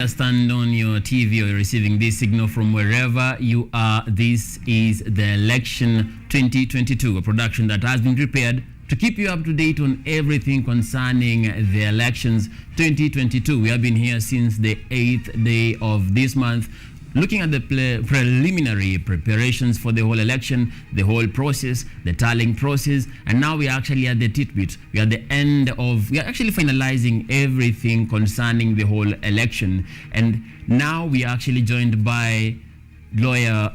just turned on your TV or receiving this signal from wherever you are, this is the Election 2022, a production that has been prepared to keep you up to date on everything concerning the elections 2022. We have been here since the 8th day of this month, looking at the preliminary preparations for the whole election, the whole process, the tallying process, and now we are actually at the titbit. We are at the end of, we are actually finalizing everything concerning the whole election. And now we are actually joined by lawyer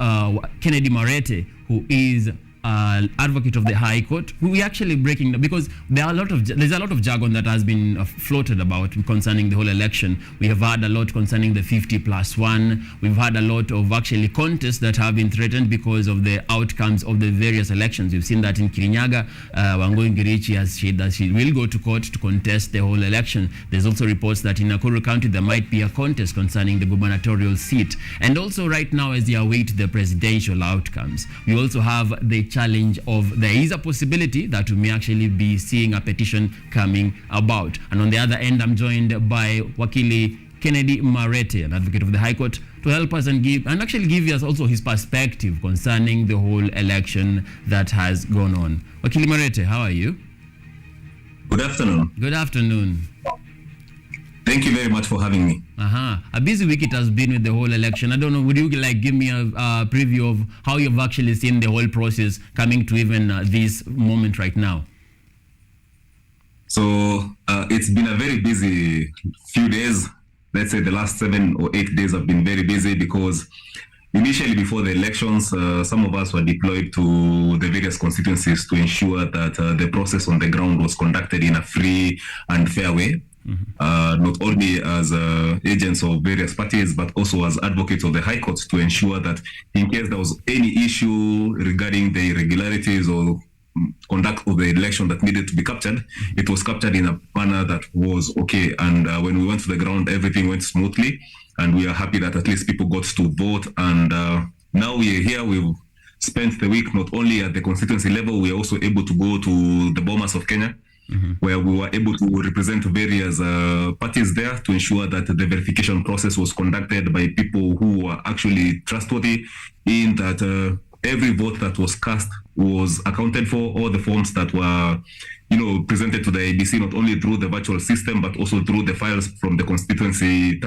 Kennedy Marete, who is advocate of the High Court, who we actually breaking, because there's a lot of jargon that has been floated about concerning the whole election. We have had a lot concerning the 50+1. We've had a lot of actually contests that have been threatened because of the outcomes of the various elections. We've seen that in Kirinyaga, Wangui Ngirichi has said that she will go to court to contest the whole election. There's also reports that in Nakuru County there might be a contest concerning the gubernatorial seat. And also right now, as they await the presidential outcomes, we also have the challenge of there is a possibility that we may actually be seeing a petition coming about. And on the other end, I'm joined by Wakili Kennedy Marete, an advocate of the High Court, to help us and actually give us also his perspective concerning the whole election that has gone on. Wakili Marete, how are you? Good afternoon. Good afternoon. Thank you very much for having me. A busy week it has been with the whole election. I don't know, would you like give me a preview of how you've actually seen the whole process coming to even this moment right now? So it's been a very busy few days. Let's say the last 7 or 8 days have been very busy because initially before the elections, some of us were deployed to the various constituencies to ensure that the process on the ground was conducted in a free and fair way. Not only as agents of various parties, but also as advocates of the High Court to ensure that in case there was any issue regarding the irregularities or conduct of the election that needed to be captured, it was captured in a manner that was okay. And when we went to the ground, everything went smoothly. And we are happy that at least people got to vote. And now we are here. We've spent the week not only at the constituency level, we are also able to go to the Bomas of Kenya, where we were able to represent various parties there to ensure that the verification process was conducted by people who were actually trustworthy, in that every vote that was cast was accounted for. All the forms that were, presented to the IBC, not only through the virtual system, but also through the files from the constituency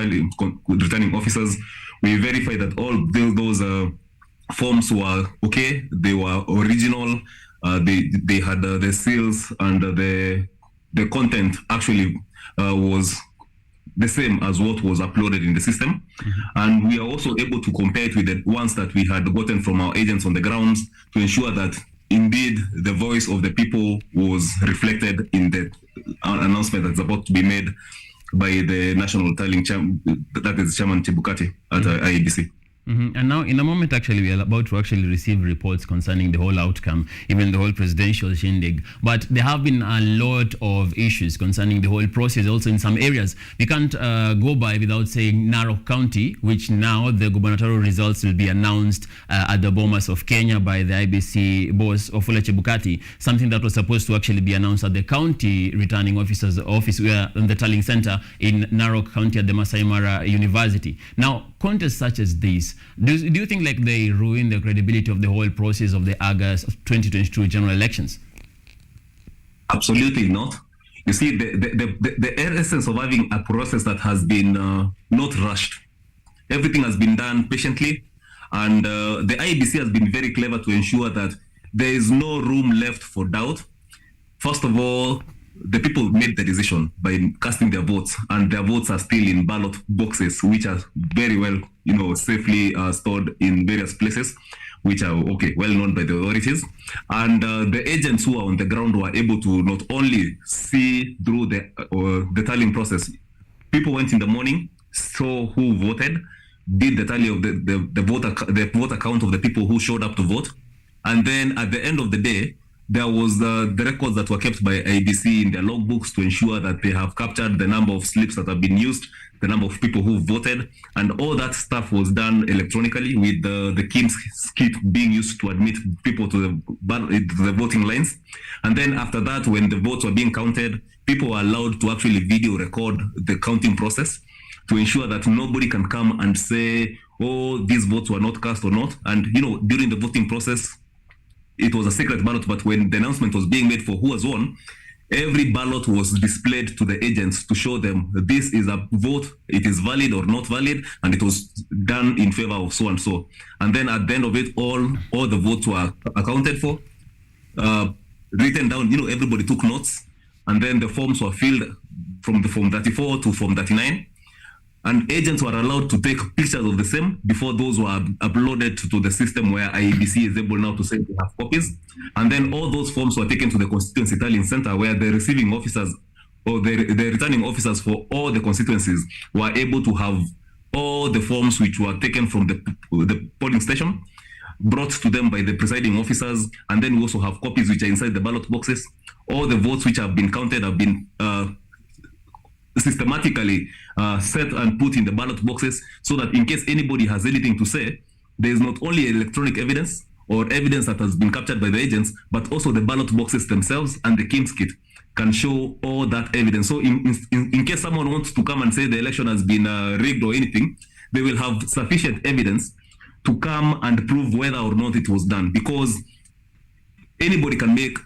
returning officers. We verified that all those forms were okay. They were original. They had the seals, and the content actually was the same as what was uploaded in the system. And we are also able to compare it with the ones that we had gotten from our agents on the grounds to ensure that indeed the voice of the people was reflected in the announcement that's about to be made by the national tallying that is Chairman Chebukati at IEBC. And now, in a moment, actually, we are about to actually receive reports concerning the whole outcome, even the whole presidential shindig. But there have been a lot of issues concerning the whole process. Also, in some areas, we can't go by without saying Narok County, which now the gubernatorial results will be announced at the Bomas of Kenya by the IBC boss, Wafula Chebukati. Something that was supposed to actually be announced at the county returning officer's office, where in the tallying center in Narok County at the Masai Mara University. Now, contests such as this, do you think like they ruin the credibility of the whole process of the August 2022 general elections? Absolutely not. You see, the essence of having a process that has been not rushed. Everything has been done patiently, and the IEBC has been very clever to ensure that there is no room left for doubt. First of all, the people made the decision by casting their votes, and their votes are still in ballot boxes, which are very well, safely stored in various places, which are well known by the authorities. And the agents who are on the ground were able to not only see through the tallying process. People went in the morning, saw who voted, did the tally of the vote count of the people who showed up to vote, and then at the end of the day, there was the records that were kept by IBC in their logbooks to ensure that they have captured the number of slips that have been used, the number of people who voted, and all that stuff was done electronically with the KIMS kit being used to admit people to the voting lines. And then after that, when the votes were being counted, people were allowed to actually video record the counting process. to ensure that nobody can come and say, oh, these votes were not cast or not. And, during the voting process, it was a secret ballot, but when the announcement was being made for who was won, every ballot was displayed to the agents to show them this is a vote, it is valid or not valid, and it was done in favor of so and so. And then at the end of it, all the votes were accounted for, written down. Everybody took notes, and then the forms were filled from the form 34 to form 39. And agents were allowed to take pictures of the same before those were uploaded to the system where IEBC is able now to say they have copies. And then all those forms were taken to the constituency tallying center, where the receiving officers or the returning officers for all the constituencies were able to have all the forms which were taken from the polling station brought to them by the presiding officers. And then we also have copies which are inside the ballot boxes. All the votes which have been counted have been systematically set and put in the ballot boxes, so that in case anybody has anything to say, there is not only electronic evidence or evidence that has been captured by the agents, but also the ballot boxes themselves and the KIMS kit can show all that evidence. So in case someone wants to come and say the election has been rigged or anything, they will have sufficient evidence to come and prove whether or not it was done. Because anybody can make,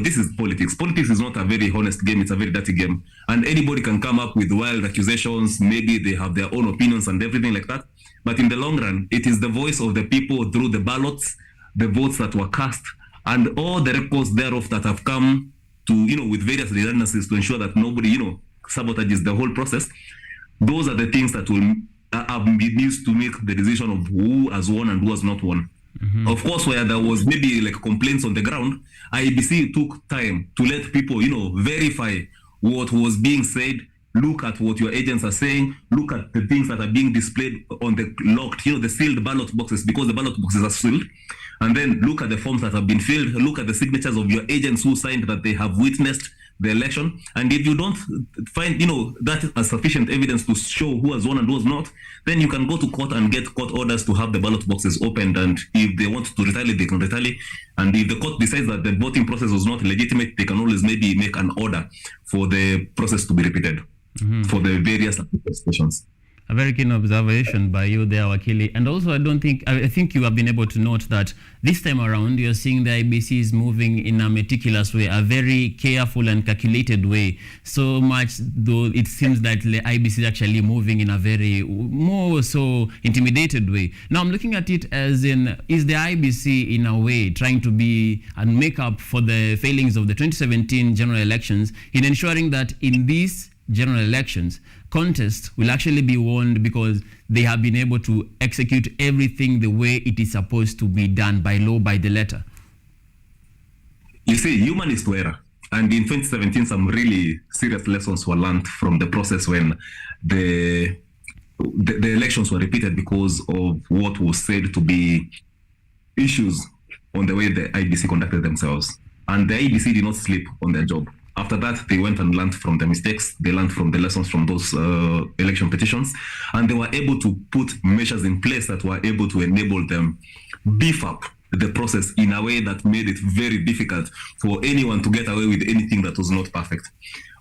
this is politics. Politics is not a very honest game. It's a very dirty game. And anybody can come up with wild accusations. Maybe they have their own opinions and everything like that. But in the long run, it is the voice of the people through the ballots, the votes that were cast, and all the records thereof that have come to, with various redundancies to ensure that nobody, sabotages the whole process. Those are the things that will have been used to make the decision of who has won and who has not won. Mm-hmm. Of course, where there was maybe like complaints on the ground, IEBC took time to let people, verify what was being said, look at what your agents are saying, look at the things that are being displayed on the locked, the sealed ballot boxes, because the ballot boxes are sealed. And then look at the forms that have been filled, look at the signatures of your agents who signed that they have witnessed the election. And if you don't find, that as sufficient evidence to show who has won and who has not, then you can go to court and get court orders to have the ballot boxes opened. And if they want to retaliate, they can retaliate. And if the court decides that the voting process was not legitimate, they can always maybe make an order for the process to be repeated for the various stations. A very keen observation by you there, Wakili. And also, I think you have been able to note that this time around, you're seeing the IBC is moving in a meticulous way, a very careful and calculated way. So much, though, it seems that the IBC is actually moving in a very more so intimidated way. Now, I'm looking at it as in, is the IBC in a way trying to be and make up for the failings of the 2017 general elections in ensuring that in these general elections, contests will actually be won because they have been able to execute everything the way it is supposed to be done by law, by the letter? You see, human is to error. And in 2017, some really serious lessons were learned from the process when the elections were repeated because of what was said to be issues on the way the IBC conducted themselves. And the IBC did not sleep on their job. After that, they went and learned from the mistakes. They learned from the lessons from those election petitions. And they were able to put measures in place that were able to enable them beef up the process in a way that made it very difficult for anyone to get away with anything that was not perfect.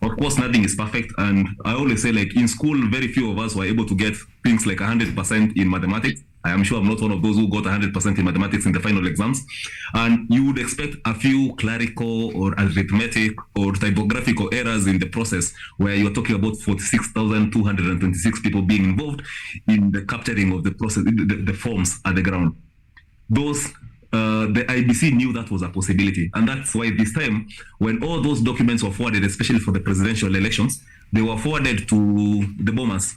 Of course, nothing is perfect. And I always say, like, in school, very few of us were able to get things like 100% in mathematics. I am sure I'm not one of those who got 100% in mathematics in the final exams. And you would expect a few clerical or arithmetic or typographical errors in the process, where you're talking about 46,226 people being involved in the capturing of the process, the forms at the ground. Those the IBC knew that was a possibility. And that's why this time, when all those documents were forwarded, especially for the presidential elections, they were forwarded to the bombers.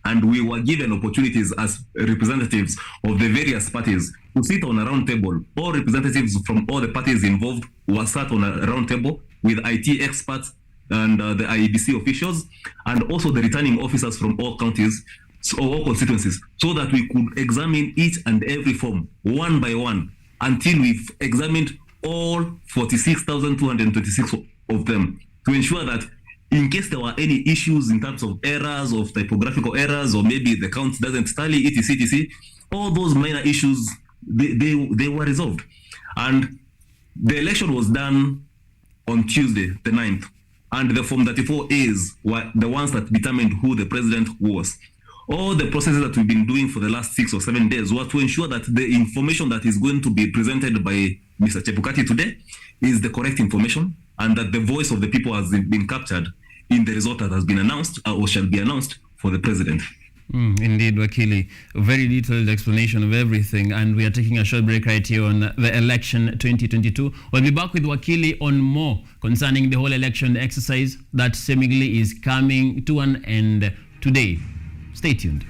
And we were given opportunities as representatives of the various parties to sit on a round table. All representatives from all the parties involved were sat on a round table with IT experts and the IEBC officials, and also the returning officers from all counties, so all constituencies, so that we could examine each and every form one by one until we've examined all 46,226 of them, to ensure that in case there were any issues in terms of errors, of typographical errors, or maybe the count doesn't tally, etc., all those minor issues, they were resolved. And the election was done on Tuesday, the 9th. and the Form 34As were the ones that determined who the president was. All the processes that we've been doing for the last 6 or 7 days were to ensure that the information that is going to be presented by Mr. Chebukati today is the correct information, and that the voice of the people has been captured in the result that has been announced or shall be announced for the president. Indeed, Wakili, a very detailed explanation of everything, and we are taking a short break right here on the election 2022. We'll be back with Wakili on more concerning the whole election exercise that seemingly is coming to an end today. Stay tuned.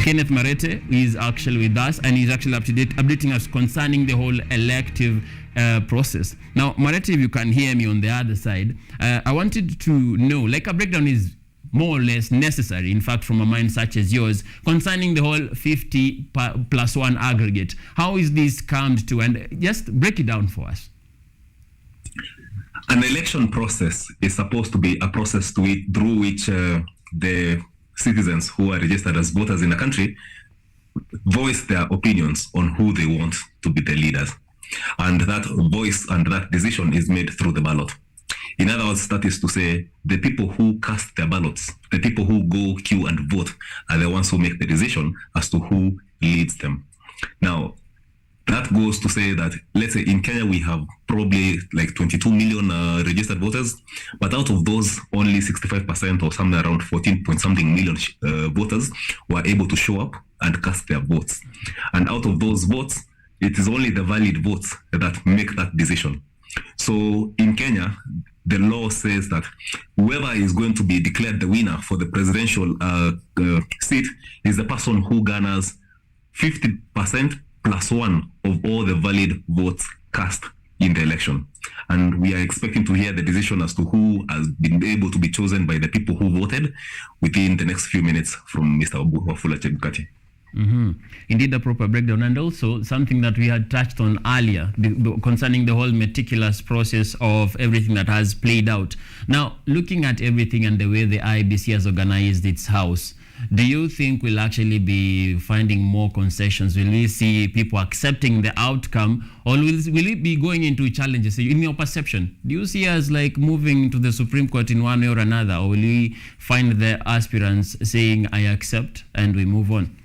Kenneth Marete is actually with us, and he's actually updating us concerning the whole elective process. Now, Marete, if you can hear me on the other side, I wanted to know, like, a breakdown is more or less necessary, in fact, from a mind such as yours, concerning the whole 50 plus 1 aggregate. How is this come to, and just break it down for us. An election process is supposed to be a process through which the citizens who are registered as voters in the country voice their opinions on who they want to be the leaders. And that voice and that decision is made through the ballot. In other words, that is to say, the people who cast their ballots, the people who go queue and vote, are the ones who make the decision as to who leads them. Now, that goes to say that, let's say in Kenya, we have probably like 22 million registered voters, but out of those, only 65% or somewhere around 14 point something million voters were able to show up and cast their votes. And out of those votes, it is only the valid votes that make that decision. So in Kenya, the law says that whoever is going to be declared the winner for the presidential seat is the person who garners 50% plus 1 of all the valid votes cast in the election. And we are expecting to hear the decision as to who has been able to be chosen by the people who voted within the next few minutes from Mr. Wafula Chebukati. Indeed, a proper breakdown, and also something that we had touched on earlier concerning the whole meticulous process of everything that has played out. Now, looking at everything and the way the IEBC has organized its house, do you think we'll actually be finding more concessions? Will we see people accepting the outcome, or will it be going into challenges? In your perception, do you see us like moving to the Supreme Court in one way or another, or will we find the aspirants saying, I accept, and we move on?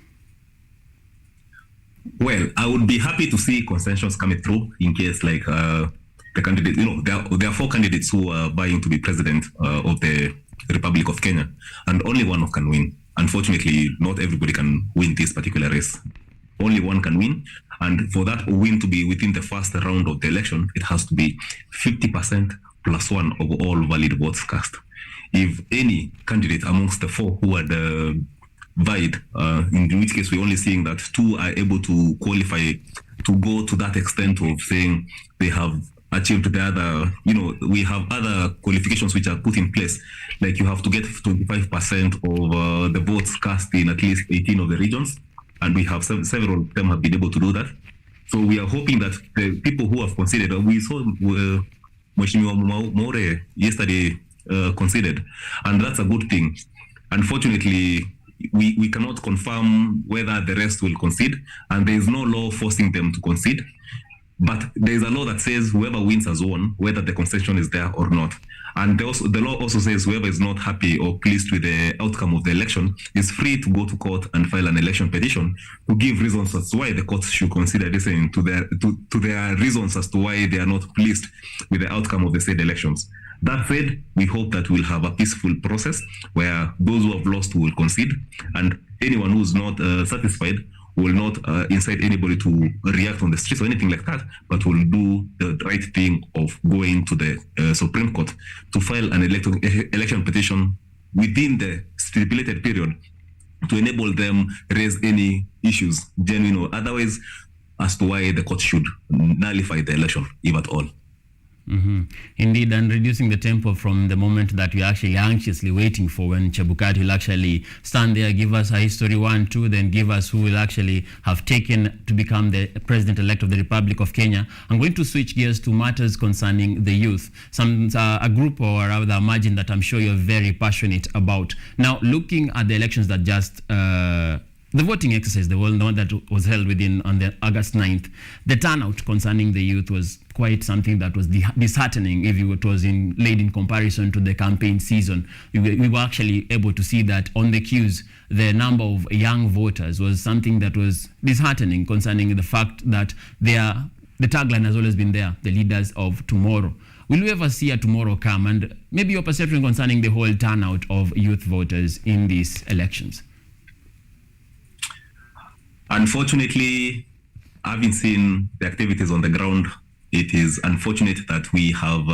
Well, I would be happy to see concessions coming through in case, like, the candidate, there are 4 candidates who are vying to be president of the Republic of Kenya, and only one can win. Unfortunately, not everybody can win this particular race. Only one can win, and for that win to be within the first round of the election, it has to be 50% plus 1 of all valid votes cast. If any candidate amongst the 4 who are vied, in which case we're only seeing that 2 are able to qualify to go to that extent of saying they have achieved the other, we have other qualifications which are put in place. Like you have to get 25% of the votes cast in at least 18 of the regions. And we have several of them have been able to do that. So we are hoping that the people who have considered, we saw Mheshimiwa More yesterday considered, and that's a good thing. Unfortunately, we cannot confirm whether the rest will concede, and there is no law forcing them to concede. But there is a law that says whoever wins has won, whether the concession is there or not. And the law also says whoever is not happy or pleased with the outcome of the election is free to go to court and file an election petition to give reasons as to why the court should consider listening to their reasons as to why they are not pleased with the outcome of the said elections. That said, we hope that we'll have a peaceful process where those who have lost will concede, and anyone who's not satisfied will not incite anybody to react on the streets or anything like that, but will do the right thing of going to the Supreme Court to file an election petition within the stipulated period to enable them raise any issues, genuine or otherwise, as to why the court should nullify the election, if at all. Indeed, and reducing the tempo from the moment that we're actually anxiously waiting for when Chebukati will actually stand there, give us a history 1, 2, then give us who will actually have taken to become the president-elect of the Republic of Kenya. I'm going to switch gears to matters concerning the youth. A group, or rather a margin, that I'm sure you're very passionate about. Now, looking at the elections that just the voting exercise, the one that was held on the August 9th, the turnout concerning the youth was quite something that was disheartening if it was laid in comparison to the campaign season. We were actually able to see that on the queues, the number of young voters was something that was disheartening, concerning the fact that the tagline has always been there, the leaders of tomorrow. Will we ever see a tomorrow come? And maybe your perception concerning the whole turnout of youth voters in these elections? Unfortunately, having seen the activities on the ground, it is unfortunate that we have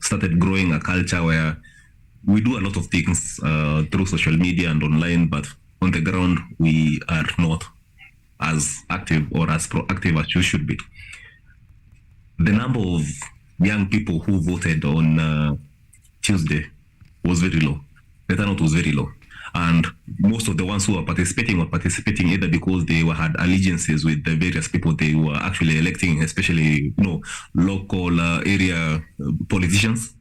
started growing a culture where we do a lot of things through social media and online, but on the ground, we are not as active or as proactive as you should be. The number of young people who voted on Tuesday was very low. The turnout was very low. And most of the ones who were participating either because they had allegiances with the various people they were actually electing, especially local area politicians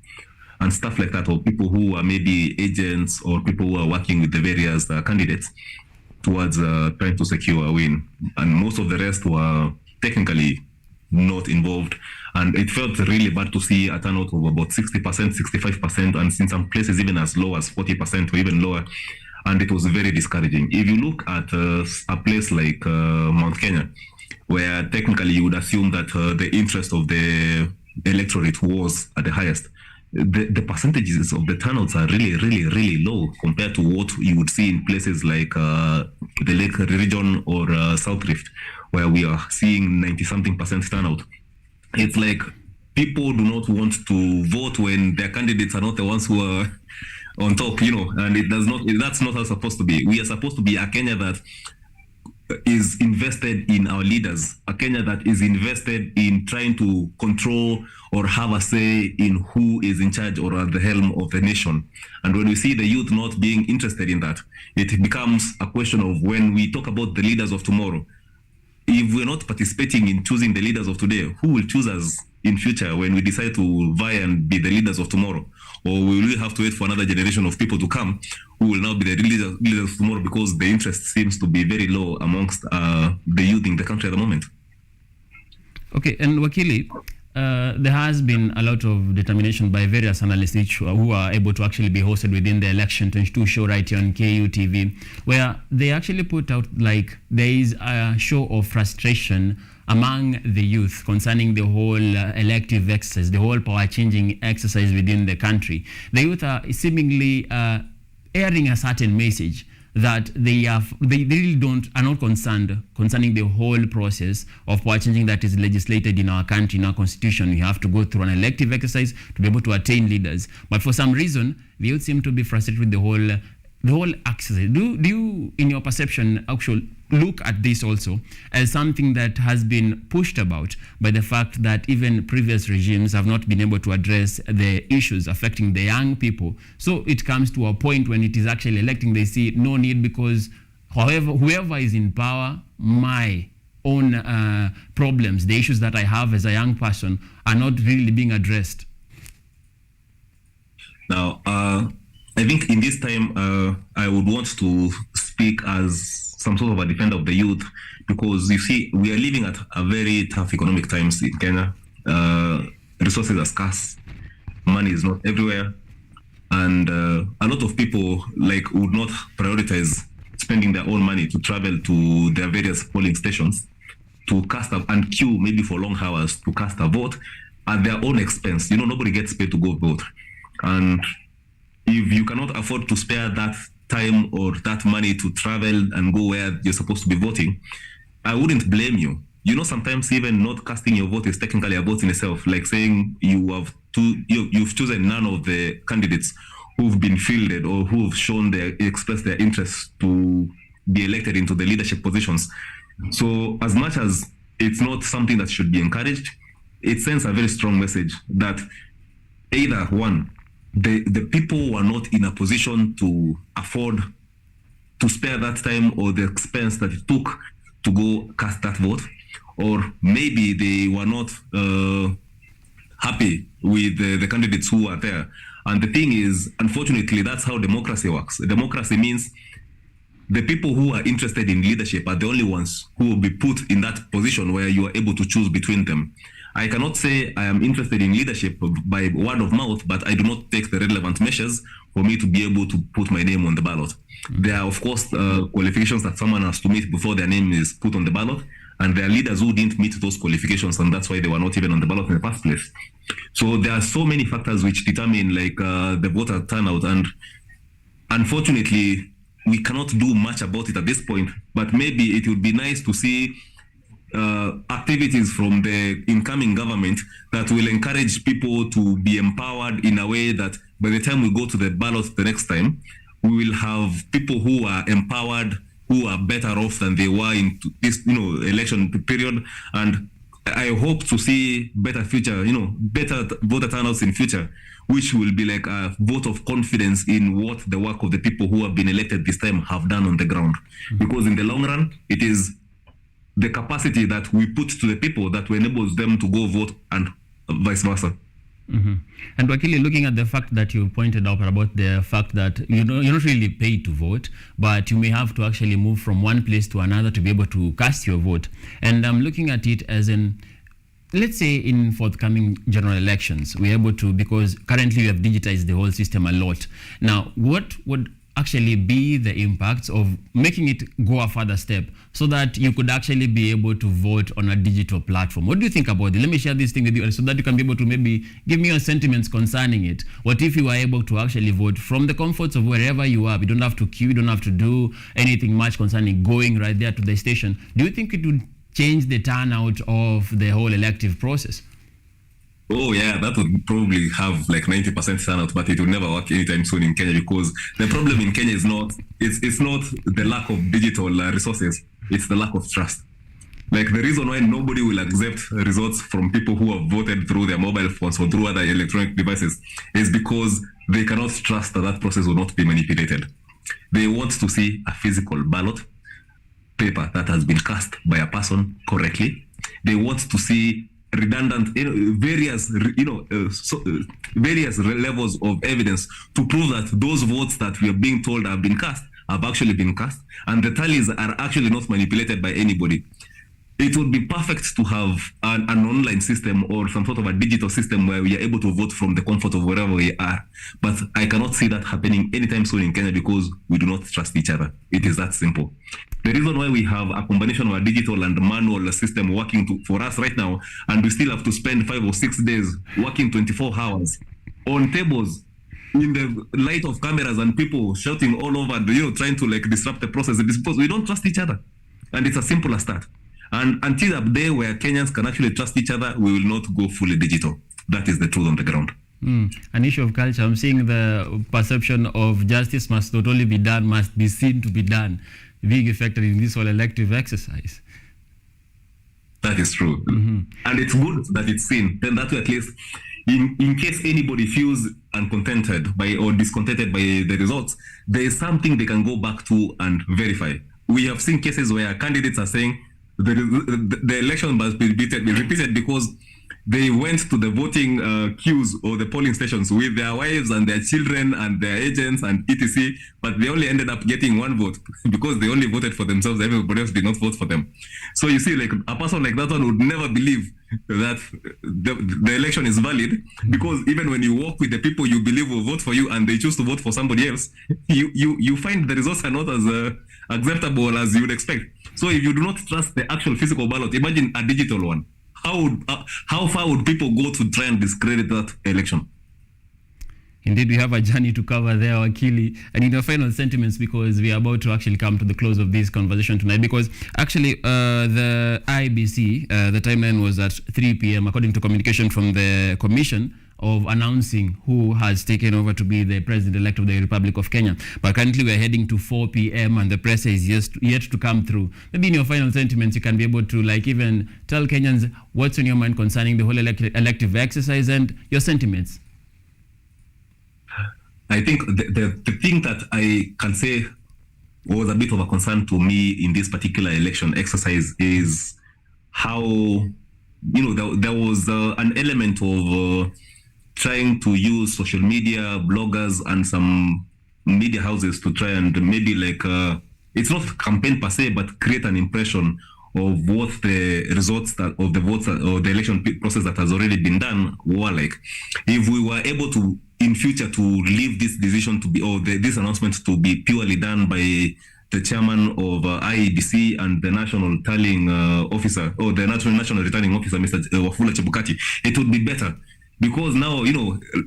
and stuff like that, or people who were maybe agents or people who are working with the various candidates towards trying to secure a win. And most of the rest were technically not involved. And it felt really bad to see a turnout of about 60%, 65%, and in some places even as low as 40% or even lower. And it was very discouraging. If you look at a place like Mount Kenya, where technically you would assume that the interest of the electorate was at the highest, the percentages of the turnouts are really, really, really low compared to what you would see in places like the Lake region or South Rift, where we are seeing 90-something% turnout. It's like people do not want to vote when their candidates are not the ones who are on top, and that's not how it's supposed to be. We are supposed to be a Kenya that is invested in our leaders, a Kenya that is invested in trying to control or have a say in who is in charge or at the helm of the nation. And when we see the youth not being interested in that, it becomes a question of, when we talk about the leaders of tomorrow, if we're not participating in choosing the leaders of today, who will choose us in future when we decide to vie and be the leaders of tomorrow? Or will we have to wait for another generation of people to come who will now be the leaders of tomorrow, because the interest seems to be very low amongst the youth in the country at the moment? Okay, and Wakili, there has been a lot of determination by various analysts who are able to actually be hosted within the Election 22 show right here on KUTV, where they actually put out like there is a show of frustration among the youth concerning the whole elective exercise, the whole power-changing exercise within the country. The youth are seemingly airing a certain message that they really are not concerned concerning the whole process of power changing that is legislated in our country, in our constitution. We have to go through an elective exercise to be able to attain leaders. But for some reason, the youth seem to be frustrated with the whole exercise. Do you, in your perception, actually look at this also as something that has been pushed about by the fact that even previous regimes have not been able to address the issues affecting the young people? So it comes to a point when it is actually electing, they see no need, because whoever is in power, my own problems, the issues that I have as a young person, are not really being addressed. Now, I think in this time, I would want to speak as some sort of a defender of the youth, because you see, we are living at a very tough economic times in Kenya. Resources are scarce, money is not everywhere, and a lot of people would not prioritize spending their own money to travel to their various polling stations to cast and queue maybe for long hours to cast a vote at their own expense. Nobody gets paid to go vote, and if you cannot afford to spare that time or that money to travel and go where you're supposed to be voting, I wouldn't blame you. Sometimes even not casting your vote is technically a vote in itself, like saying you've chosen none of the candidates who've been fielded or who've expressed their interest to be elected into the leadership positions. So as much as it's not something that should be encouraged, it sends a very strong message that either one, the people were not in a position to afford to spare that time or the expense that it took to go cast that vote, or maybe they were not happy with the candidates who are there. And the thing is, unfortunately, that's how democracy works. Democracy means the people who are interested in leadership are the only ones who will be put in that position where you are able to choose between them. I cannot say I am interested in leadership by word of mouth, but I do not take the relevant measures for me to be able to put my name on the ballot. There are, of course, qualifications that someone has to meet before their name is put on the ballot. And there are leaders who didn't meet those qualifications, and that's why they were not even on the ballot in the first place. So there are so many factors which determine the voter turnout. And unfortunately, we cannot do much about it at this point, but maybe it would be nice to see activities from the incoming government that will encourage people to be empowered in a way that by the time we go to the ballot the next time, we will have people who are empowered, who are better off than they were in this, election period. And I hope to see better future, better voter turnouts in future, which will be like a vote of confidence in what the work of the people who have been elected this time have done on the ground. Because in the long run, it is the capacity that we put to the people that enables them to go vote and vice versa. And Wakili, looking at the fact that you pointed out about the fact that you're not really paid to vote, but you may have to actually move from one place to another to be able to cast your vote. And I'm looking at it as in, let's say in forthcoming general elections, we're able to, because currently we have digitized the whole system a lot. Now, what would actually be the impacts of making it go a further step so that you could actually be able to vote on a digital platform? What do you think about it? Let me share this thing with you so that you can be able to maybe give me your sentiments concerning it. What if you are able to actually vote from the comforts of wherever you are? You don't have to queue, you don't have to do anything much concerning going right there to the station. Do you think it would change the turnout of the whole elective process? Oh yeah, that would probably have like 90% turnout, but it will never work anytime soon in Kenya, because the problem in Kenya is not the lack of digital resources, it's the lack of trust. Like the reason why nobody will accept results from people who have voted through their mobile phones or through other electronic devices is because they cannot trust that that process will not be manipulated. They want to see a physical ballot paper that has been cast by a person correctly. They want to see redundant, various levels of evidence to prove that those votes that we are being told have been cast have actually been cast, and the tallies are actually not manipulated by anybody. It would be perfect to have an online system or some sort of a digital system where we are able to vote from the comfort of wherever we are. But I cannot see that happening anytime soon in Kenya because we do not trust each other. It is that simple. The reason why we have a combination of a digital and manual system working for us right now, and we still have to spend 5 or 6 days working 24 hours on tables in the light of cameras and people shouting all over, trying to disrupt the process, is because we don't trust each other. And it's as simple as that. And until a day where Kenyans can actually trust each other, we will not go fully digital. That is the truth on the ground. An issue of culture. I'm seeing the perception of justice must not only be done, must be seen to be done, being affected in this whole elective exercise. That is true. And it's good that it's seen. Then that way, at least, in case anybody feels uncontented by or discontented by the results, there is something they can go back to and verify. We have seen cases where candidates are saying the election must be repeated because they went to the voting queues or the polling stations with their wives and their children and their agents and etc. But they only ended up getting one vote because they only voted for themselves. Everybody else did not vote for them. So you see, a person like that one would never believe that the election is valid, because even when you walk with the people you believe will vote for you and they choose to vote for somebody else, you find the results are not as acceptable as you would expect. So if you do not trust the actual physical ballot, imagine a digital one. How far would people go to try and discredit that election? Indeed, we have a journey to cover there, Wakili. And in your final sentiments, because we are about to actually come to the close of this conversation tonight, because actually the IBC, the timeline was at 3 p.m. according to communication from the Commission. of announcing who has taken over to be the president-elect of the Republic of Kenya. But currently we're heading to 4 p.m. and the press is yet to come through. Maybe in your final sentiments, you can be able to like even tell Kenyans what's on your mind concerning the whole elective exercise and your sentiments. I think the thing that I can say was a bit of a concern to me in this particular election exercise is how, there was an element of trying to use social media, bloggers, and some media houses to try and maybe it's not campaign per se, but create an impression of what the results of the votes or the election process that has already been done were like. If we were able to, in future, to leave this decision to be, or this announcement to be purely done by the chairman of IEBC and the national tallying officer, or the national returning officer, Mr. Wafula Chebukati, it would be better. Because now,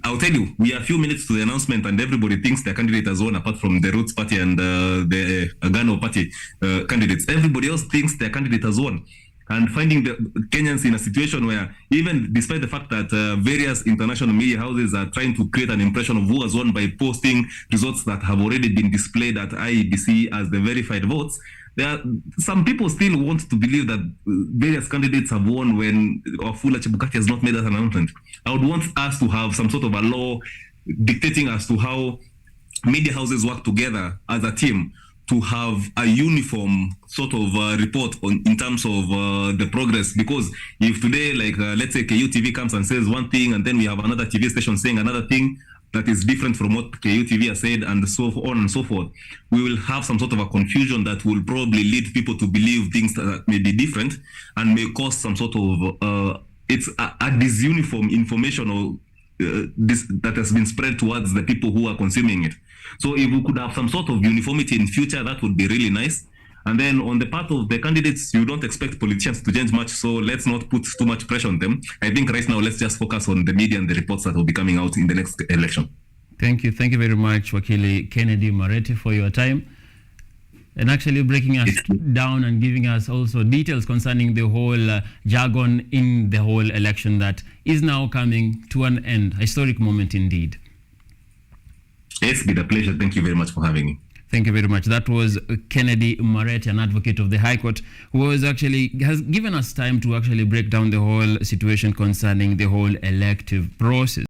I'll tell you, we are a few minutes to the announcement and everybody thinks their candidate has won, apart from the Roots Party and the Agano Party candidates. Everybody else thinks their candidate has won. And finding the Kenyans in a situation where, even despite the fact that various international media houses are trying to create an impression of who has won by posting results that have already been displayed at IEBC as the verified votes, some people still want to believe that various candidates have won when Wafula Chebukati has not made that announcement. I would want us to have some sort of a law dictating as to how media houses work together as a team to have a uniform sort of report in terms of the progress. Because if today, let's say KUTV comes and says one thing, and then we have another TV station saying another thing that is different from what KUTV has said, and so on and so forth, we will have some sort of a confusion that will probably lead people to believe things that may be different and may cause some sort of it's a disuniform information or that has been spread towards the people who are consuming it. So if we could have some sort of uniformity in future, that would be really nice. And then on the part of the candidates, you don't expect politicians to change much, so let's not put too much pressure on them. I think right now, let's just focus on the media and the reports that will be coming out in the next election. Thank you. Thank you very much, Wakili Kennedy Mareti, for your time. And actually breaking us down and giving us also details concerning the whole jargon in the whole election that is now coming to an end. A historic moment indeed. It's been a pleasure. Thank you very much for having me. Thank you very much. That was Kennedy Mareti, an advocate of the High Court, who has given us time to actually break down the whole situation concerning the whole elective process.